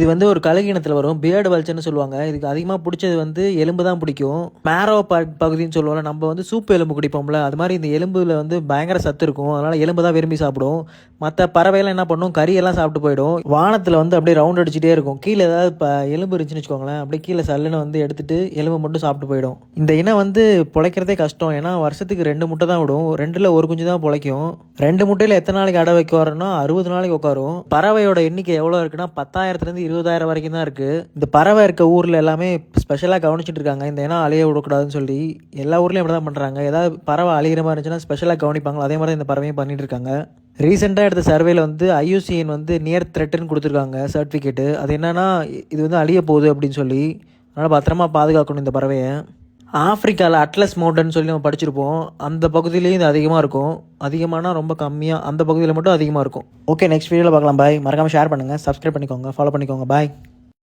இது வந்து ஒரு கழுகினத்தில் வரும், பியர்டு வல்ச்சர்னு சொல்லுவாங்க. இதுக்கு அதிகமாக பிடிச்சது வந்து எலும்பு தான் பிடிக்கும். மேரோ பகுதின்னு சொல்லுவோம்ல, நம்ம வந்து சூப்பு எலும்பு குடிப்போம்ல, அது மாதிரி இந்த எலும்புல வந்து பயங்கர சத்து இருக்கும். அதனால் எலும்பு தான் விரும்பி சாப்பிடும். மற்ற பறவைலாம் என்ன பண்ணும், கறியெல்லாம் சாப்பிட்டு போயிடும். வானத்தில் வந்து அப்படியே ரவுண்ட் அடிச்சுட்டே இருக்கும். கீழே ஏதாவது எலும்பு இருந்துச்சுன்னு வச்சுக்கோங்களேன், அப்படியே கீழே சல்லுன்னு வந்து எடுத்துட்டு எலும்பு மட்டும் சாப்பிட்டு போயிடும். இந்த இனம் வந்து பிழைக்கிறதே கஷ்டம். ஏன்னா வருஷத்துக்கு 2 முட்டை தான் விடும். 2ல் 1 குஞ்சு தான் பிழைக்கும். 2 முட்டையில் எத்தனை நாளைக்கு அடை வைக்குவாருன்னா 60 நாளைக்கு உட்காரும். பறவையோட எண்ணிக்கை எவ்வளோ இருக்குன்னா 10,000 20,000 வரைக்கும் தான் இருக்குது. இந்த பறவை இருக்க ஊரில் எல்லாமே ஸ்பெஷலாக கவனிச்சிட்டு இருக்காங்க, இந்த இனம் அழிய விடக்கூடாதுன்னு சொல்லி. எல்லா ஊர்லேயும் இப்படி தான் பண்ணுறாங்க. ஏதாவது பறவை அழிகிற மாதிரி இருந்துச்சுன்னா ஸ்பெஷலாக கவனிப்பாங்களோ, அதே மாதிரி இந்த பறவையும் பண்ணிட்டு இருக்காங்க. ரீசெண்டாக எடுத்த சர்வேல வந்து IUCN வந்து நியர் த்ரெட்டுன்னு கொடுத்துருக்காங்க சர்டிஃபிகேட்டு. அது என்னன்னா, இது வந்து அழிய போகுது அப்படின்னு சொல்லி. அதனால் பத்திரமா பாதுகாக்கணும் இந்த பறவையை. ஆஃப்ரிக்காவில் அட்லஸ் மவுண்டன் சொல்லி நம்ம படிச்சிருப்போம். அந்த பகுதியிலையும் இது அதிகமாக இருக்கும். அதிகமானால் ரொம்ப கம்மியாக, அந்த பகுதியில் மட்டும் அதிகமாக இருக்கும். ஓகே, நெக்ஸ்ட் வீடியோவில் பார்க்கலாம். பாய். மறக்காமல் ஷேர் பண்ணுங்கள், சப்ஸ்கிரைப் பண்ணிக்கோங்க, ஃபாலோ பண்ணிக்கோங்க. பாய்.